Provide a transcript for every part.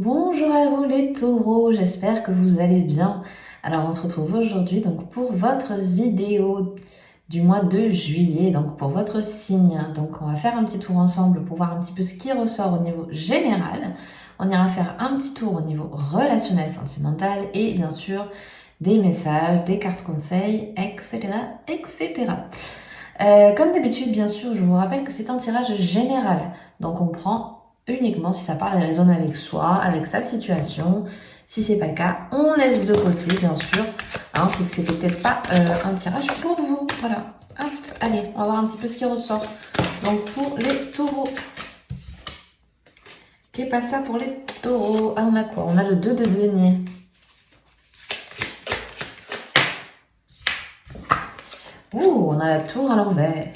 Bonjour à vous les taureaux, j'espère que vous allez bien. Alors on se retrouve aujourd'hui donc pour votre vidéo du mois de juillet, donc pour votre signe. Donc on va faire un petit tour ensemble pour voir un petit peu ce qui ressort au niveau général. On ira faire un petit tour au niveau relationnel, sentimental et bien sûr des messages, des cartes conseils, etc. etc. Comme d'habitude, bien sûr, je vous rappelle que c'est un tirage général. Donc on prend uniquement si ça parle et résonne avec soi, avec sa situation. Si c'est pas le cas, on laisse de côté, bien sûr. Hein, c'est que c'était peut-être pas un tirage pour vous. Voilà. Hop, allez, on va voir un petit peu ce qui ressort. Donc pour les taureaux. Qu'est pas ça pour les taureaux? Ah, on a quoi? On a le 2 de denier. Ouh, on a la tour à l'envers.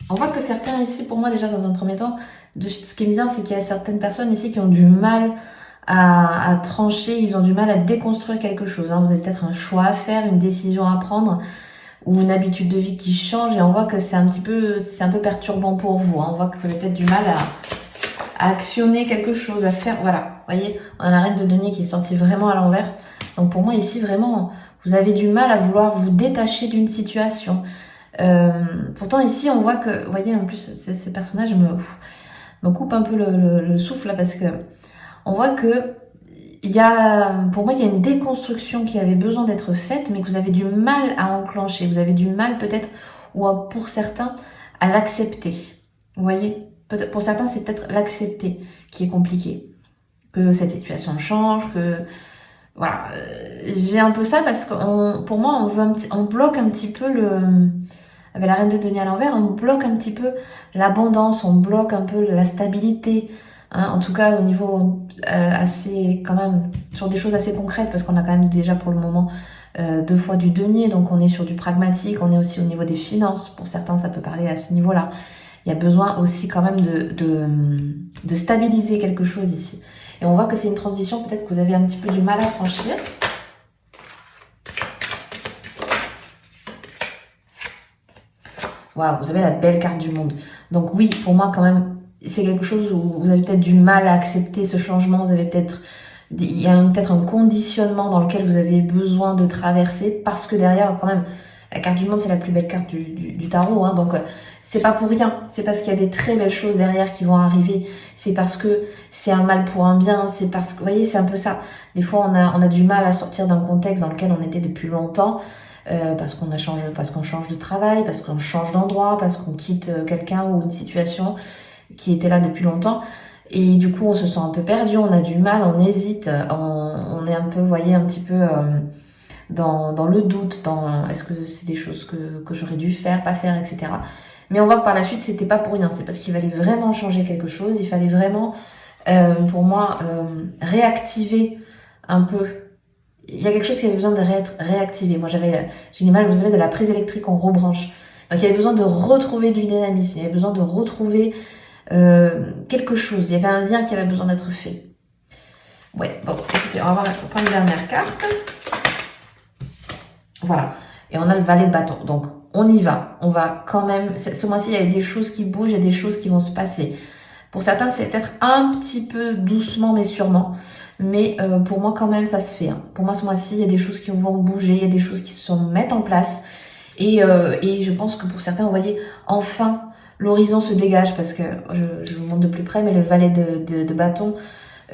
On voit que certains ici, pour moi déjà dans un premier temps, ce qui est bien, c'est qu'il y a certaines personnes ici qui ont du mal à trancher, ils ont du mal à déconstruire quelque chose. Hein. Vous avez peut-être un choix à faire, une décision à prendre ou une habitude de vie qui change et on voit que c'est un peu perturbant pour vous. Hein. On voit que vous avez peut-être du mal à actionner quelque chose, à faire. Voilà, vous voyez, on a la reine de denier qui est sortie vraiment à l'envers. Donc pour moi ici, vraiment, vous avez du mal à vouloir vous détacher d'une situation. Pourtant ici on voit que, vous voyez, en plus ces personnages me coupent un peu le souffle là parce que on voit que pour moi il y a une déconstruction qui avait besoin d'être faite mais que vous avez du mal à enclencher, vous avez du mal peut-être pour certains à l'accepter. Vous voyez, peut-être pour certains c'est peut-être l'accepter qui est compliqué, que cette situation change, que voilà, j'ai un peu ça parce que pour moi on bloque un petit peu avec la reine de denier à l'envers, on bloque un petit peu l'abondance, on bloque un peu la stabilité, hein, en tout cas au niveau assez, quand même, sur des choses assez concrètes, parce qu'on a quand même déjà pour le moment 2 fois du denier, donc on est sur du pragmatique, on est aussi au niveau des finances, pour certains ça peut parler à ce niveau-là. Il y a besoin aussi quand même de stabiliser quelque chose ici. Et on voit que c'est une transition peut-être que vous avez un petit peu du mal à franchir. Waouh, vous avez la belle carte du monde. Donc oui, pour moi quand même, c'est quelque chose où vous avez peut-être du mal à accepter ce changement. Il y a peut-être un conditionnement dans lequel vous avez besoin de traverser parce que derrière, quand même, la carte du monde, c'est la plus belle carte du tarot. Hein, donc c'est pas pour rien. C'est parce qu'il y a des très belles choses derrière qui vont arriver. C'est parce que c'est un mal pour un bien. C'est parce que, vous voyez, c'est un peu ça. Des fois, on a du mal à sortir d'un contexte dans lequel on était depuis longtemps. Parce qu'on change de travail, parce qu'on change d'endroit, parce qu'on quitte quelqu'un ou une situation qui était là depuis longtemps. Et du coup, on se sent un peu perdu, on a du mal, on hésite, on est un peu, vous voyez, un petit peu dans le doute, dans est-ce que c'est des choses que j'aurais dû faire, pas faire, etc. Mais on voit que par la suite, c'était pas pour rien. C'est parce qu'il fallait vraiment changer quelque chose, il fallait vraiment, pour moi, réactiver un peu. Il y a quelque chose qui avait besoin d'être réactivé. Moi, j'ai une image, vous savez, de la prise électrique en rebranche. Donc, il y avait besoin de retrouver du dynamisme. Il y avait besoin de retrouver quelque chose. Il y avait un lien qui avait besoin d'être fait. Ouais, bon, écoutez, on va prendre une dernière carte. Voilà. Et on a le valet de bâton. Donc, on y va. On va quand même... Ce mois-ci, il y a des choses qui bougent, il y a des choses qui vont se passer. Pour certains, c'est peut-être un petit peu doucement, mais sûrement. Mais pour moi, quand même, ça se fait. Hein. Pour moi, ce mois-ci, il y a des choses qui vont bouger, il y a des choses qui se mettent en place. Et je pense que pour certains, vous voyez, enfin, l'horizon se dégage parce que, je vous montre de plus près, mais le valet de bâton,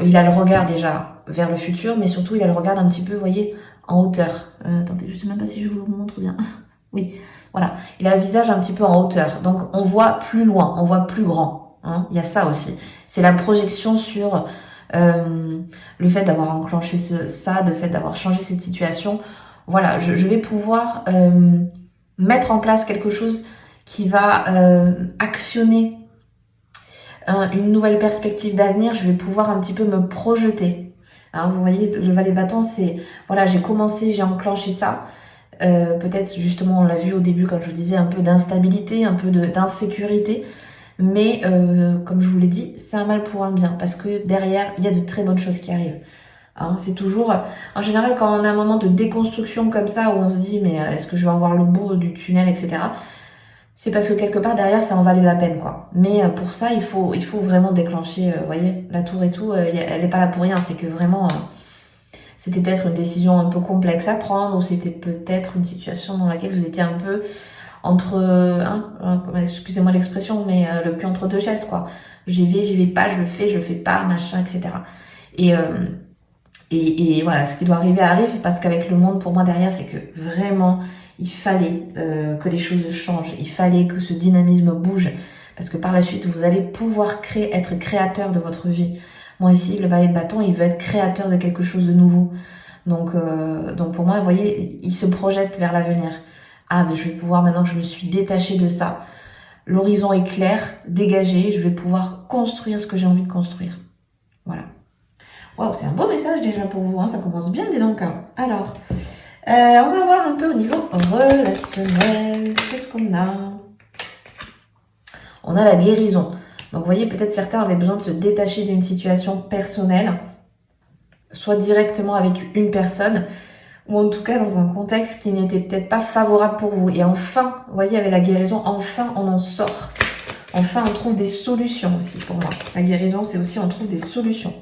il a le regard déjà vers le futur, mais surtout, il a le regard un petit peu, vous voyez, en hauteur. Attendez, je sais même pas si je vous le montre bien. Oui, voilà. Il a le visage un petit peu en hauteur. Donc, on voit plus loin, on voit plus grand. Hein. Il y a ça aussi. C'est la projection sur le fait d'avoir enclenché le fait d'avoir changé cette situation. Voilà, je vais pouvoir mettre en place quelque chose qui va actionner une nouvelle perspective d'avenir. Je vais pouvoir un petit peu me projeter. Hein, vous voyez, le valet bâton, c'est... Voilà, j'ai commencé, j'ai enclenché ça. Peut-être, justement, on l'a vu au début, comme je vous disais, un peu d'instabilité, un peu d'insécurité. Mais comme je vous l'ai dit, c'est un mal pour un bien parce que derrière, il y a de très bonnes choses qui arrivent. Hein, c'est toujours, en général, quand on a un moment de déconstruction comme ça où on se dit mais est-ce que je vais en voir le bout du tunnel, etc. c'est parce que quelque part derrière ça en valait la peine quoi. Mais pour ça il faut vraiment déclencher, vous voyez, la tour et tout, elle est pas là pour rien, c'est que vraiment c'était peut-être une décision un peu complexe à prendre ou c'était peut-être une situation dans laquelle vous étiez un peu entre, excusez-moi l'expression, mais le cul entre deux chaises quoi. J'y vais pas, je le fais pas, machin, etc. Et, euh, et voilà, ce qui doit arriver arrive parce qu'avec le monde, pour moi, derrière, c'est que vraiment, il fallait que les choses changent. Il fallait que ce dynamisme bouge. Parce que par la suite, vous allez pouvoir être créateur de votre vie. Moi ici, le balai de bâton, il veut être créateur de quelque chose de nouveau. Donc pour moi, vous voyez, il se projette vers l'avenir. Ah, mais je vais pouvoir, maintenant que je me suis détachée de ça, l'horizon est clair, dégagé, je vais pouvoir construire ce que j'ai envie de construire. Voilà. Waouh, c'est un beau message déjà pour vous, hein, ça commence bien, dis donc. Alors, on va voir un peu au niveau relationnel. Qu'est-ce qu'on a? On a la guérison. Donc, vous voyez, peut-être certains avaient besoin de se détacher d'une situation personnelle, soit directement avec une personne, ou en tout cas dans un contexte qui n'était peut-être pas favorable pour vous. Et enfin, vous voyez, avec la guérison, enfin, on en sort. Enfin, on trouve des solutions aussi pour moi. La guérison, c'est aussi on trouve des solutions.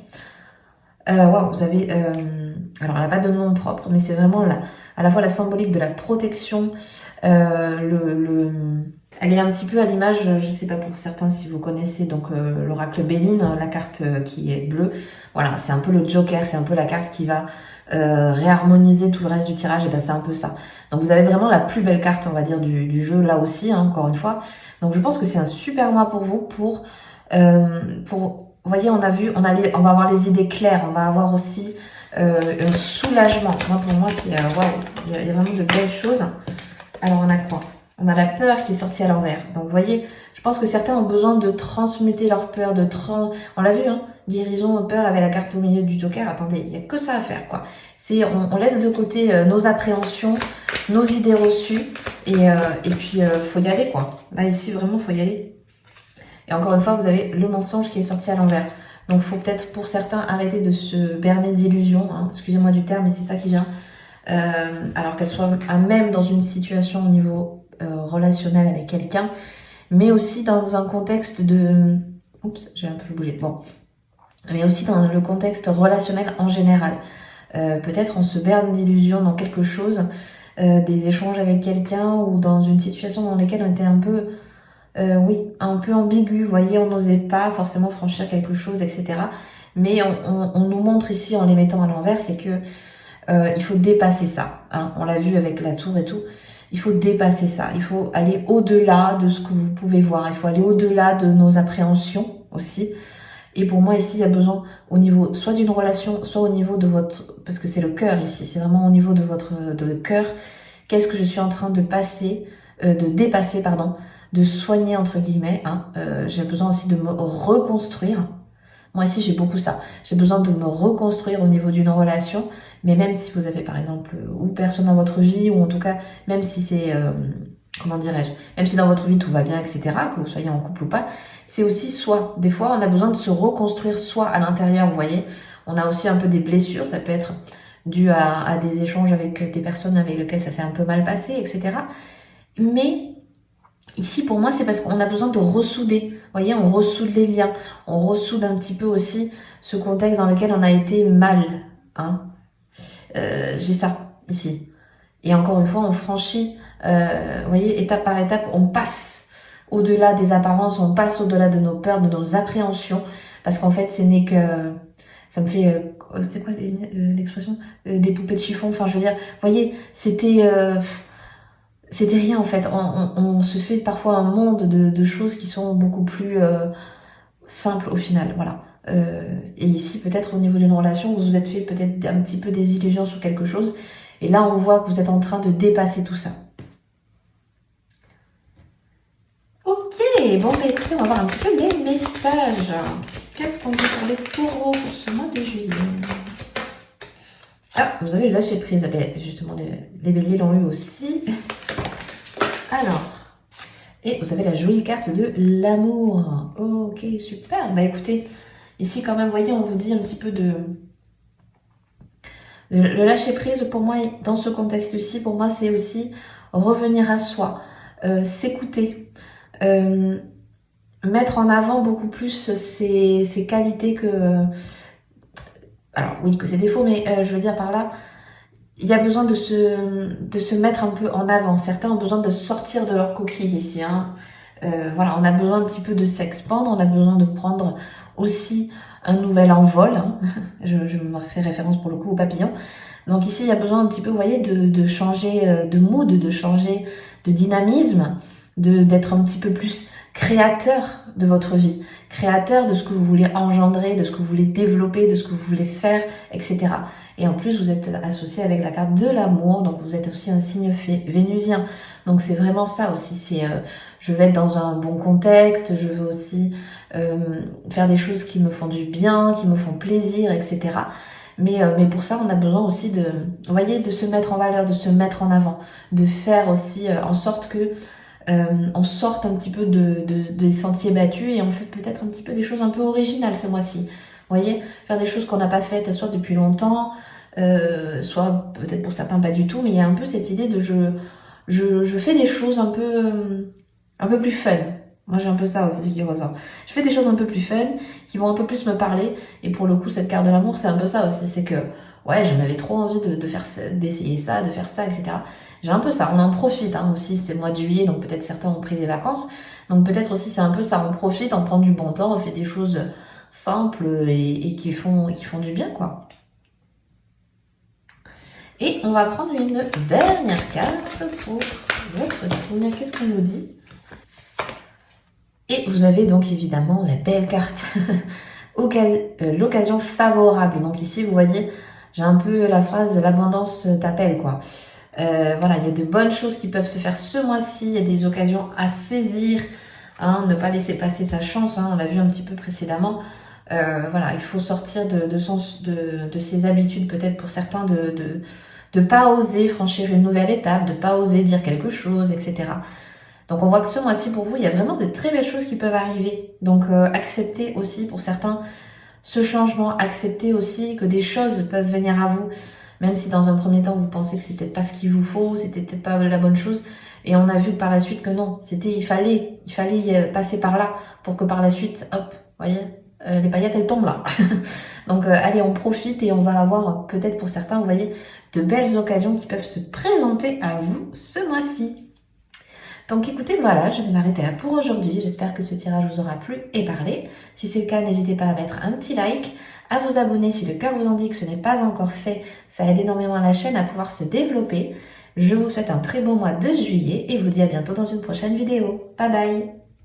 Wow, vous avez... alors, elle n'a pas de nom propre, mais c'est vraiment à la fois la symbolique de la protection, elle est un petit peu à l'image, je ne sais pas pour certains si vous connaissez, donc l'oracle Béline, la carte qui est bleue. Voilà, c'est un peu le Joker, c'est un peu la carte qui va réharmoniser tout le reste du tirage, et ben c'est un peu ça. Donc vous avez vraiment la plus belle carte, on va dire, du jeu, là aussi, hein, encore une fois. Donc je pense que c'est un super mois pour vous, vous voyez, on a vu, on va avoir les idées claires, on va avoir aussi un soulagement. Moi, pour moi, c'est waouh, il y a vraiment de belles choses. Alors, on a quoi? On a la peur qui est sortie à l'envers. Donc, vous voyez, je pense que certains ont besoin de transmuter leur peur, on l'a vu, hein, guérison, peur, avec la carte au milieu du Joker. Attendez, il n'y a que ça à faire, quoi. On laisse de côté nos appréhensions, nos idées reçues, et puis, faut y aller, quoi. Là, ici, vraiment, faut y aller. Et encore une fois, vous avez le mensonge qui est sorti à l'envers. Donc, il faut peut-être, pour certains, arrêter de se berner d'illusions. Hein. Excusez-moi du terme, mais c'est ça qui vient. Alors qu'elle soit à même dans une situation au niveau relationnel avec quelqu'un, mais aussi dans un contexte de... Oups, j'ai un peu bougé. Bon. Mais aussi dans le contexte relationnel en général. Peut-être on se berne d'illusions dans quelque chose, des échanges avec quelqu'un ou dans une situation dans laquelle on était un peu... oui, un peu ambigu, vous voyez, on n'osait pas forcément franchir quelque chose, etc. Mais on nous montre ici, en les mettant à l'envers, c'est que il faut dépasser ça. Hein. On l'a vu avec la tour et tout. Il faut dépasser ça. Il faut aller au-delà de ce que vous pouvez voir. Il faut aller au-delà de nos appréhensions aussi. Et pour moi, ici, il y a besoin au niveau soit d'une relation, soit au niveau de votre... Parce que c'est le cœur ici. C'est vraiment au niveau de votre cœur. Qu'est-ce que je suis en train de de dépasser, pardon, de soigner, entre guillemets. Hein. J'ai besoin aussi de me reconstruire. Moi ici, j'ai beaucoup ça. J'ai besoin de me reconstruire au niveau d'une relation, mais même si vous avez par exemple ou personne dans votre vie, ou en tout cas, même si c'est, comment dirais-je, même si dans votre vie tout va bien, etc., que vous soyez en couple ou pas, c'est aussi soit, des fois, on a besoin de se reconstruire soit à l'intérieur, vous voyez, on a aussi un peu des blessures, ça peut être dû à des échanges avec des personnes avec lesquelles ça s'est un peu mal passé, etc. Mais ici, pour moi, c'est parce qu'on a besoin de ressouder. Vous voyez, on ressoude les liens. On ressoude un petit peu aussi ce contexte dans lequel on a été mal. Hein. J'ai ça, ici. Et encore une fois, on franchit, vous voyez, étape par étape, on passe au-delà des apparences, on passe au-delà de nos peurs, de nos appréhensions. Parce qu'en fait, ce n'est que... Ça me fait... c'est quoi l'expression des poupées de chiffon. Enfin, je veux dire, vous voyez, c'était rien en fait. On se fait parfois un monde de choses qui sont beaucoup plus simples au final. Voilà. Et ici, peut-être au niveau d'une relation, vous vous êtes fait peut-être un petit peu des illusions sur quelque chose. Et là, on voit que vous êtes en train de dépasser tout ça. Ok, bon, bah, écoutez, on va voir un petit peu les messages. Qu'est-ce qu'on peut pour les taureaux pour ce mois de juillet? Ah, vous avez le lâcher prise. Justement, les béliers l'ont eu aussi. Alors, et vous avez la jolie carte de l'amour. Ok, super. Bah écoutez, ici quand même, vous voyez, on vous dit un petit peu le lâcher prise. Pour moi, dans ce contexte-ci, pour moi, c'est aussi revenir à soi. s'écouter, euh, mettre en avant beaucoup plus ses qualités que... Alors oui, que ses défauts, mais je veux dire par là, il y a besoin de se mettre un peu en avant. Certains ont besoin de sortir de leur coquille ici. Hein. Voilà, on a besoin un petit peu de s'expandre, on a besoin de prendre aussi un nouvel envol. Hein. Je me fais référence pour le coup au papillon. Donc ici, il y a besoin un petit peu, vous voyez, de changer de mood, de changer de dynamisme, d'être un petit peu plus créateur de votre vie, créateur de ce que vous voulez engendrer, de ce que vous voulez développer, de ce que vous voulez faire, etc. Et en plus, vous êtes associé avec la carte de l'amour, donc vous êtes aussi un signe vénusien. Donc c'est vraiment ça aussi, c'est je veux être dans un bon contexte, je veux aussi faire des choses qui me font du bien, qui me font plaisir, etc. Mais pour ça, on a besoin aussi de, vous voyez, de se mettre en valeur, de se mettre en avant, de faire aussi en sorte que on sorte un petit peu des sentiers battus et on fait peut-être un petit peu des choses un peu originales ce mois-ci. Vous voyez, faire des choses qu'on n'a pas faites soit depuis longtemps, soit peut-être pour certains pas du tout, mais il y a un peu cette idée de je fais des choses un peu plus fun. Moi, j'ai un peu ça aussi qui ressort. Je fais des choses un peu plus fun, qui vont un peu plus me parler. Et pour le coup, cette carte de l'amour, c'est un peu ça aussi. C'est que, ouais, j'en avais trop envie d'essayer ça, de faire ça, etc. J'ai un peu ça. On en profite hein, aussi. C'était le mois de juillet, donc peut-être certains ont pris des vacances. Donc peut-être aussi c'est un peu ça. On profite, on prend du bon temps, on fait des choses simples et qui font du bien, quoi. Et on va prendre une dernière carte pour votre signe. Qu'est-ce qu'on nous dit? Et vous avez donc évidemment la belle carte, l'occasion favorable. Donc ici, vous voyez, j'ai un peu la phrase de l'abondance t'appelle, quoi. Voilà, il y a de bonnes choses qui peuvent se faire ce mois-ci, il y a des occasions à saisir, hein, ne pas laisser passer sa chance, hein, on l'a vu un petit peu précédemment. Voilà, il faut sortir de ses habitudes, peut-être pour certains, de pas oser franchir une nouvelle étape, de pas oser dire quelque chose, etc. Donc on voit que ce mois-ci pour vous, il y a vraiment de très belles choses qui peuvent arriver. Donc acceptez aussi pour certains ce changement, acceptez aussi que des choses peuvent venir à vous, même si dans un premier temps vous pensez que c'est peut-être pas ce qu'il vous faut, c'était peut-être pas la bonne chose. Et on a vu par la suite que non, il fallait passer par là pour que par la suite, hop, voyez, les paillettes elles tombent là. Donc allez, on profite et on va avoir peut-être pour certains, vous voyez, de belles occasions qui peuvent se présenter à vous ce mois-ci. Donc écoutez, voilà, je vais m'arrêter là pour aujourd'hui. J'espère que ce tirage vous aura plu et parlé. Si c'est le cas, n'hésitez pas à mettre un petit like, à vous abonner si le cœur vous en dit que ce n'est pas encore fait. Ça aide énormément la chaîne à pouvoir se développer. Je vous souhaite un très bon mois de juillet et vous dis à bientôt dans une prochaine vidéo. Bye bye!